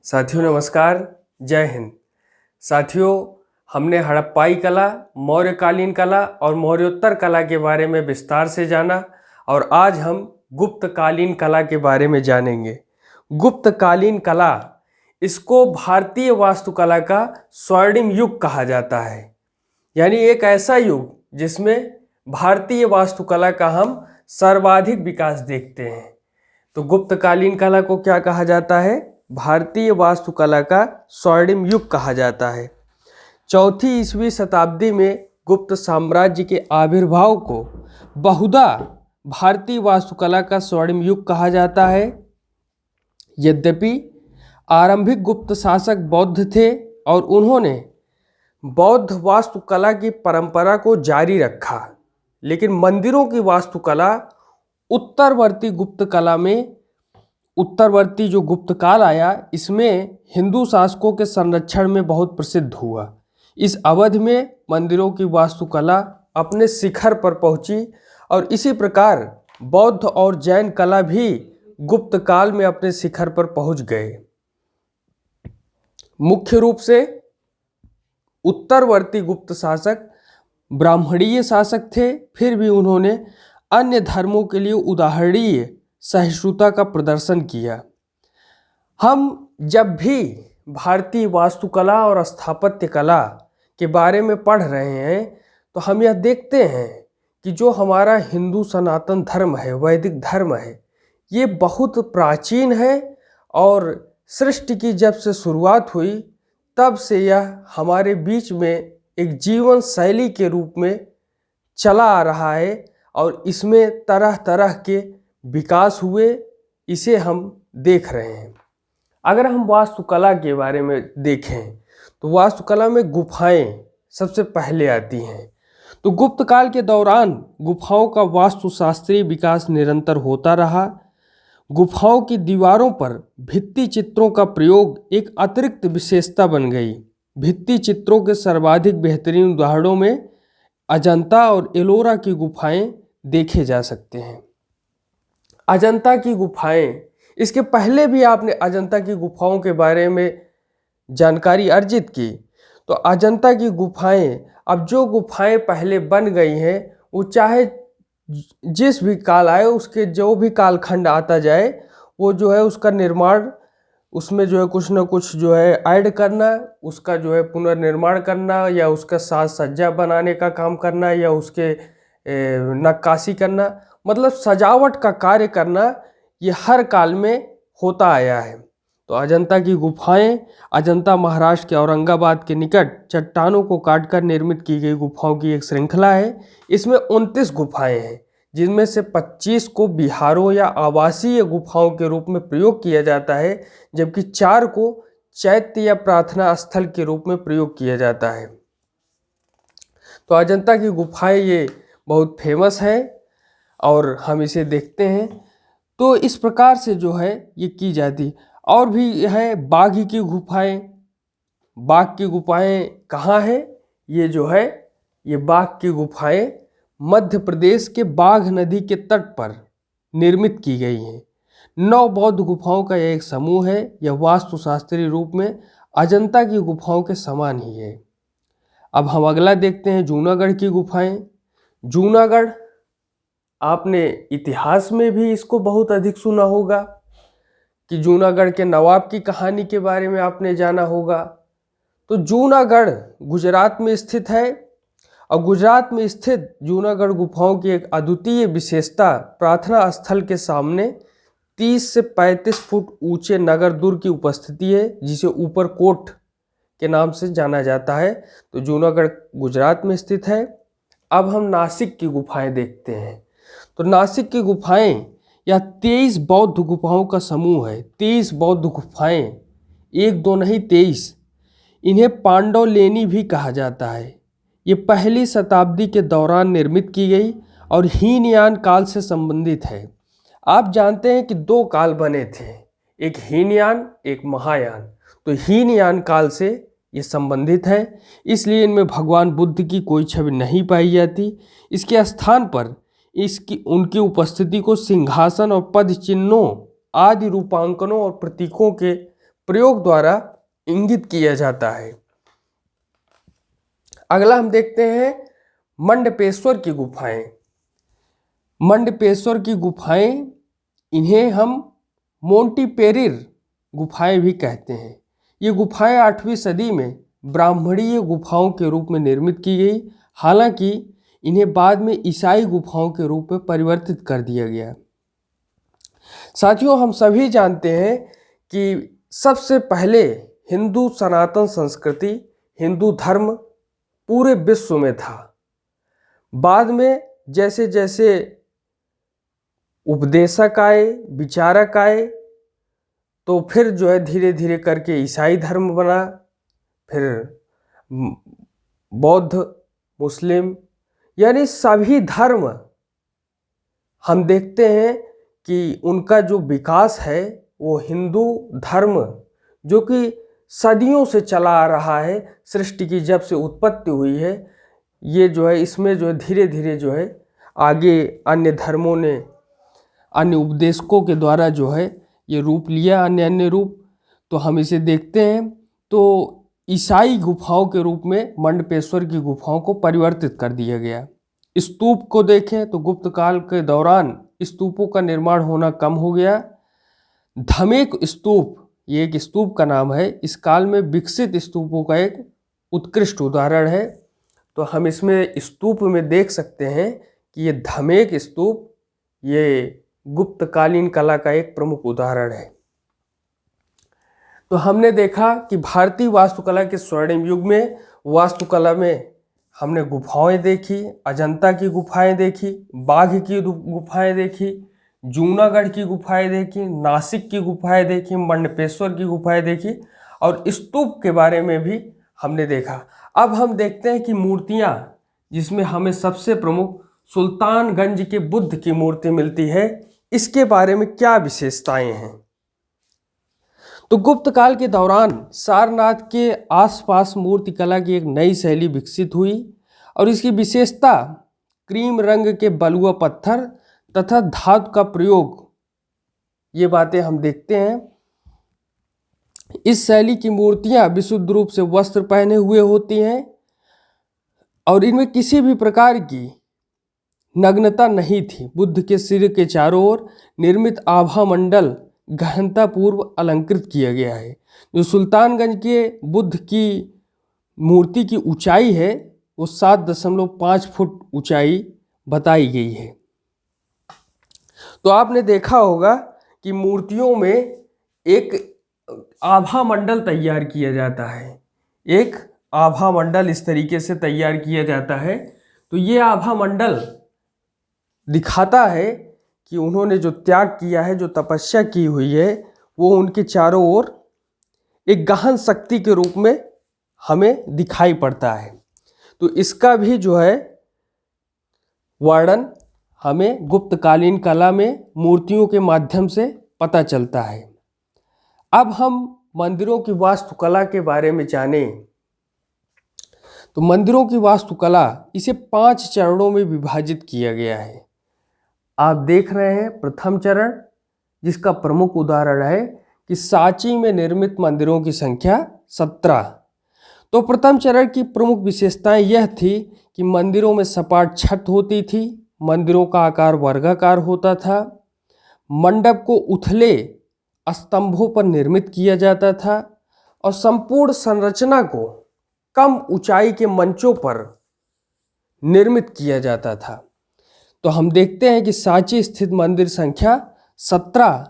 साथियों नमस्कार, जय हिंद। साथियों, हमने हड़प्पाई कला, मौर्यकालीन कला और मौर्योत्तर कला के बारे में विस्तार से जाना और आज हम गुप्तकालीन कला के बारे में जानेंगे। गुप्तकालीन कला, इसको भारतीय वास्तुकला का स्वर्णिम युग कहा जाता है, यानी एक ऐसा युग जिसमें भारतीय वास्तुकला का हम सर्वाधिक विकास देखते हैं। तो गुप्तकालीन कला को क्या कहा जाता है? भारतीय वास्तुकला का स्वर्णिम युग कहा जाता है। चौथी ईस्वी शताब्दी में गुप्त साम्राज्य के आविर्भाव को बहुधा भारतीय वास्तुकला का स्वर्णिम युग कहा जाता है। यद्यपि आरंभिक गुप्त शासक बौद्ध थे और उन्होंने बौद्ध वास्तुकला की परंपरा को जारी रखा, लेकिन मंदिरों की वास्तुकला उत्तरवर्ती जो गुप्त काल आया, इसमें हिंदू शासकों के संरक्षण में बहुत प्रसिद्ध हुआ। इस अवधि में मंदिरों की वास्तुकला अपने शिखर पर पहुंची और इसी प्रकार बौद्ध और जैन कला भी गुप्त काल में अपने शिखर पर पहुंच गए। मुख्य रूप से उत्तरवर्ती गुप्त शासक ब्राह्मणीय शासक थे, फिर भी उन्होंने अन्य धर्मों के लिए उदाहरणीय सहिष्णुता का प्रदर्शन किया। हम जब भी भारतीय वास्तुकला और स्थापत्य कला के बारे में पढ़ रहे हैं तो हम यह देखते हैं कि जो हमारा हिंदू सनातन धर्म है, वैदिक धर्म है, ये बहुत प्राचीन है और सृष्टि की जब से शुरुआत हुई तब से यह हमारे बीच में एक जीवन शैली के रूप में चला आ रहा है और इसमें तरह तरह के विकास हुए, इसे हम देख रहे हैं। अगर हम वास्तुकला के बारे में देखें तो वास्तुकला में गुफाएं सबसे पहले आती हैं। तो गुप्त काल के दौरान गुफाओं का वास्तुशास्त्रीय विकास निरंतर होता रहा। गुफाओं की दीवारों पर भित्ति चित्रों का प्रयोग एक अतिरिक्त विशेषता बन गई। भित्ति चित्रों के सर्वाधिक बेहतरीन उदाहरणों में अजंता और एलोरा की गुफाएं देखे जा सकते हैं। अजंता की गुफाएं, इसके पहले भी आपने अजंता की गुफाओं के बारे में जानकारी अर्जित की। तो अजंता की गुफाएं, अब जो गुफाएं पहले बन गई हैं वो चाहे जिस भी काल आए, उसके जो भी कालखंड आता जाए, वो जो है उसका निर्माण, उसमें जो है कुछ ना कुछ जो है ऐड करना, उसका जो है पुनर्निर्माण करना या उसका साज सज्जा बनाने का काम करना या उसके नक्काशी करना, मतलब सजावट का कार्य करना, ये हर काल में होता आया है। तो अजंता की गुफाएं, अजंता महाराष्ट्र के औरंगाबाद के निकट चट्टानों को काटकर निर्मित की गई गुफाओं की एक श्रृंखला है। इसमें 29 गुफाएं हैं, जिनमें से 25 को विहारों या आवासीय गुफाओं के रूप में प्रयोग किया जाता है, जबकि 4 को चैत्य या प्रार्थना स्थल के रूप में प्रयोग किया जाता है। तो अजंता की गुफाएं ये बहुत फेमस है और हम इसे देखते हैं। तो इस प्रकार से जो है ये की जाती। और भी है बाघ की गुफाएं। बाघ की गुफाएं कहाँ है? ये जो है ये बाघ की गुफाएं मध्य प्रदेश के बाघ नदी के तट पर निर्मित की गई हैं। 9 बौद्ध गुफाओं का यह एक समूह है। यह वास्तुशास्त्रीय रूप में अजंता की गुफाओं के समान ही है। अब हम अगला देखते हैं जूनागढ़ की गुफाएं। जूनागढ़, आपने इतिहास में भी इसको बहुत अधिक सुना होगा कि जूनागढ़ के नवाब की कहानी के बारे में आपने जाना होगा। तो जूनागढ़ गुजरात में स्थित है और गुजरात में स्थित जूनागढ़ गुफाओं की एक अद्वितीय विशेषता प्रार्थना स्थल के सामने 30 से 35 फुट ऊंचे नगर दुर्ग की उपस्थिति है, जिसे ऊपरकोट के नाम से जाना जाता है। तो जूनागढ़ गुजरात में स्थित है। अब हम नासिक की गुफाएं देखते हैं। तो नासिक की गुफाएं यह 23 बौद्ध गुफाओं का समूह है। 23 बौद्ध गुफाएं, एक दो नहीं 23। इन्हें पांडवलेनी भी कहा जाता है। ये पहली शताब्दी के दौरान निर्मित की गई और हीनयान काल से संबंधित है। आप जानते हैं कि 2 काल बने थे, एक हीनयान, एक महायान। तो हीनयान काल से ये संबंधित है, इसलिए इनमें भगवान बुद्ध की कोई छवि नहीं पाई जाती। इसके स्थान पर उनकी उपस्थिति को सिंहासन और पद चिन्हों आदि रूपांकनों और प्रतीकों के प्रयोग द्वारा इंगित किया जाता है। अगला हम देखते हैं मंडपेश्वर की गुफाएं। मंडपेश्वर की गुफाएं, इन्हें हम मोंटीपेरिर गुफाएं भी कहते हैं। ये गुफाएं 8वीं सदी में ब्राह्मणीय गुफाओं के रूप में निर्मित की गई, हालांकि इन्हें बाद में ईसाई गुफाओं के रूप में परिवर्तित कर दिया गया। साथियों, हम सभी जानते हैं कि सबसे पहले हिंदू सनातन संस्कृति, हिंदू धर्म पूरे विश्व में था। बाद में जैसे जैसे उपदेशक आए, विचारक आए, तो फिर जो है धीरे धीरे करके ईसाई धर्म बना, फिर बौद्ध, मुस्लिम, यानी सभी धर्म हम देखते हैं कि उनका जो विकास है वो हिंदू धर्म, जो कि सदियों से चला आ रहा है, सृष्टि की जब से उत्पत्ति हुई है, ये जो है इसमें जो है धीरे धीरे जो है आगे अन्य धर्मों ने, अन्य उपदेशकों के द्वारा जो है ये रूप लिया, अन्य अन्य रूप। तो हम इसे देखते हैं तो ईसाई गुफाओं के रूप में मंडपेश्वर की गुफाओं को परिवर्तित कर दिया गया। स्तूप को देखें तो गुप्त काल के दौरान स्तूपों का निर्माण होना कम हो गया। धमेक स्तूप, ये एक स्तूप का नाम है, इस काल में विकसित स्तूपों का एक उत्कृष्ट उदाहरण है। तो हम इसमें स्तूप में देख सकते हैं कि ये धमेक स्तूप, ये गुप्तकालीन कला का एक प्रमुख उदाहरण है। तो हमने देखा कि भारतीय वास्तुकला के स्वर्णिम युग में वास्तुकला में हमने गुफाएं देखी, अजंता की गुफाएं देखी, बाघ की गुफाएं देखी, जूनागढ़ की गुफाएं देखी, नासिक की गुफाएं देखी, मंडपेश्वर की गुफाएं देखी, और स्तूप के बारे में भी हमने देखा। अब हम देखते हैं कि मूर्तियां, जिसमें हमें सबसे प्रमुख सुल्तानगंज के बुद्ध की मूर्ति मिलती है, इसके बारे में क्या विशेषताएं हैं। तो गुप्त काल के दौरान सारनाथ के आसपास मूर्तिकला की एक नई शैली विकसित हुई, और इसकी विशेषता क्रीम रंग के बलुआ पत्थर तथा धातु का प्रयोग, ये बातें हम देखते हैं। इस शैली की मूर्तियां विशुद्ध रूप से वस्त्र पहने हुए होती हैं, और इनमें किसी भी प्रकार की नग्नता नहीं थी। बुद्ध के सिर के चारों ओर निर्मित आभा मंडल गहनता पूर्व अलंकृत किया गया है। जो सुल्तानगंज के बुद्ध की मूर्ति की ऊंचाई है वो 7.5 फुट ऊंचाई बताई गई है। तो आपने देखा होगा कि मूर्तियों में एक आभा मंडल तैयार किया जाता है, एक आभा मंडल इस तरीके से तैयार किया जाता है। तो ये आभा मंडल दिखाता है कि उन्होंने जो त्याग किया है, जो तपस्या की हुई है, वो उनके चारों ओर एक गहन शक्ति के रूप में हमें दिखाई पड़ता है। तो इसका भी जो है वर्णन हमें गुप्तकालीन कला में मूर्तियों के माध्यम से पता चलता है। अब हम मंदिरों की वास्तुकला के बारे में जानें। तो मंदिरों की वास्तुकला, इसे 5 चरणों में विभाजित किया गया है। आप देख रहे हैं प्रथम चरण, जिसका प्रमुख उदाहरण है कि सांची में निर्मित मंदिरों की संख्या 17। तो प्रथम चरण की प्रमुख विशेषताएं यह थी कि मंदिरों में सपाट छत होती थी, मंदिरों का आकार वर्गाकार होता था, मंडप को उथले स्तंभों पर निर्मित किया जाता था, और संपूर्ण संरचना को कम ऊंचाई के मंचों पर निर्मित किया जाता था। तो हम देखते हैं कि सांची स्थित मंदिर संख्या 17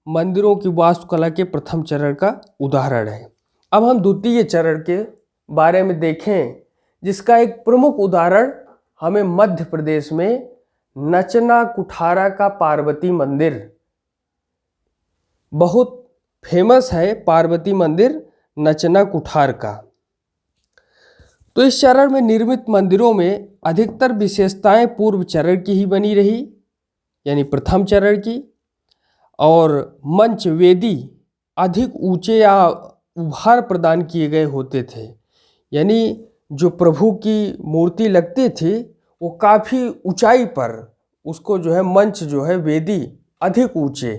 मंदिरों की वास्तुकला के प्रथम चरण का उदाहरण है। अब हम द्वितीय चरण के बारे में देखें, जिसका एक प्रमुख उदाहरण हमें मध्य प्रदेश में नचना कुठारा का पार्वती मंदिर, बहुत फेमस है पार्वती मंदिर नचना कुठार का। तो इस चरण में निर्मित मंदिरों में अधिकतर विशेषताएं पूर्व चरण की ही बनी रही, यानी प्रथम चरण की, और मंच वेदी अधिक ऊंचे या उभार प्रदान किए गए होते थे, यानी जो प्रभु की मूर्ति लगती थी वो काफ़ी ऊंचाई पर, उसको जो है मंच जो है वेदी अधिक ऊंचे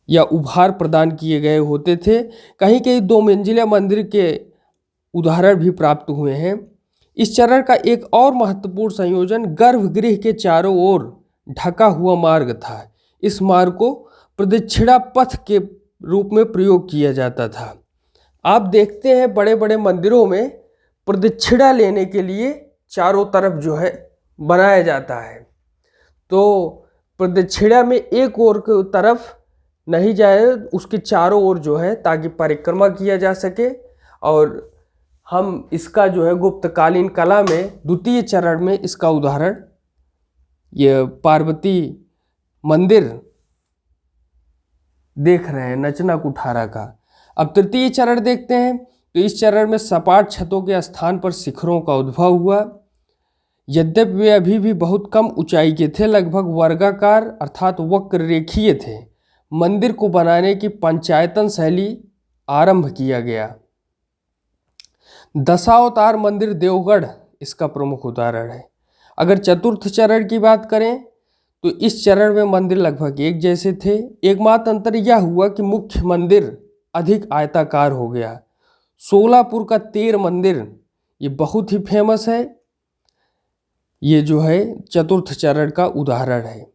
या उभार प्रदान किए गए होते थे। कहीं कहीं 2 मंजिला मंदिर के उदाहरण भी प्राप्त हुए हैं। इस चरण का एक और महत्वपूर्ण संयोजन गर्भगृह के चारों ओर ढका हुआ मार्ग था। इस मार्ग को प्रदक्षिणा पथ के रूप में प्रयोग किया जाता था। आप देखते हैं बड़े बड़े मंदिरों में प्रदक्षिणा लेने के लिए चारों तरफ जो है बनाया जाता है। तो प्रदक्षिणा में एक ओर की तरफ नहीं जाए, उसके चारों ओर जो है, ताकि परिक्रमा किया जा सके। और हम इसका जो है गुप्तकालीन कला में द्वितीय चरण में इसका उदाहरण ये पार्वती मंदिर देख रहे हैं, नचना कुठारा का। अब तृतीय चरण देखते हैं। तो इस चरण में सपाट छतों के स्थान पर शिखरों का उद्भव हुआ। यद्यपि वे अभी भी बहुत कम ऊंचाई के थे, लगभग वर्गाकार अर्थात वक्र रेखीय थे। मंदिर को बनाने की पंचायतन शैली आरंभ किया गया। दशावतार मंदिर देवगढ़ इसका प्रमुख उदाहरण है। अगर चतुर्थ चरण की बात करें तो इस चरण में मंदिर लगभग एक जैसे थे। एकमात्र अंतर यह हुआ कि मुख्य मंदिर अधिक आयताकार हो गया। सोलापुर का तेर मंदिर ये बहुत ही फेमस है। ये जो है चतुर्थ चरण का उदाहरण है।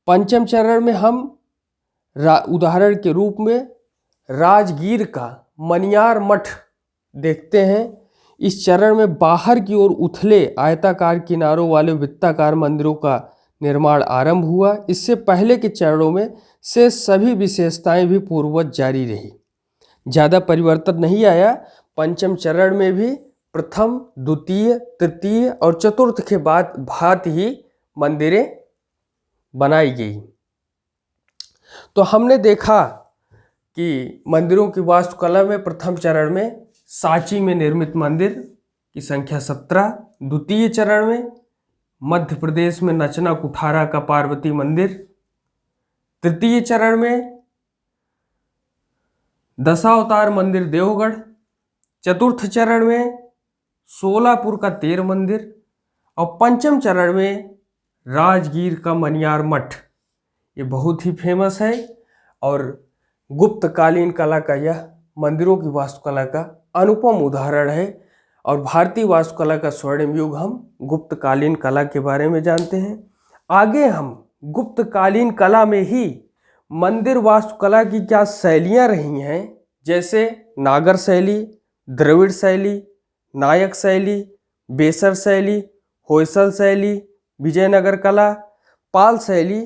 पंचम चरण में हम उदाहरण के रूप में राजगीर का मनियार मठ देखते हैं। इस चरण में बाहर की ओर उथले आयताकार किनारों वाले वृत्ताकार मंदिरों का निर्माण आरंभ हुआ। इससे पहले के चरणों में से सभी विशेषताएं भी पूर्ववत जारी रही, ज़्यादा परिवर्तन नहीं आया। पंचम चरण में भी प्रथम, द्वितीय, तृतीय और चतुर्थ के बाद भांति ही मंदिरें बनाई गई। तो हमने देखा कि मंदिरों की वास्तुकला में प्रथम चरण में सांची में निर्मित मंदिर की संख्या 17, द्वितीय चरण में मध्य प्रदेश में नचना कुठारा का पार्वती मंदिर, तृतीय चरण में दशावतार मंदिर देवगढ़, चतुर्थ चरण में सोलापुर का तेर मंदिर और पंचम चरण में राजगीर का मनियार मठ। ये बहुत ही फेमस है और गुप्तकालीन कला का यह मंदिरों की वास्तुकला का अनुपम उदाहरण है। और भारतीय वास्तुकला का स्वर्णिम युग हम गुप्तकालीन कला के बारे में जानते हैं। आगे हम गुप्तकालीन कला में ही मंदिर वास्तुकला की क्या शैलियाँ रही हैं, जैसे नागर शैली, द्रविड़ शैली, नायक शैली, बेसर शैली, होयसल शैली, विजयनगर कला, पाल शैली,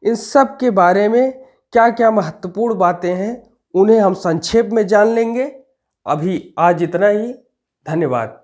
इन सब के बारे में क्या क्या महत्वपूर्ण बातें हैं उन्हें हम संक्षेप में जान लेंगे। अभी आज इतना ही। धन्यवाद।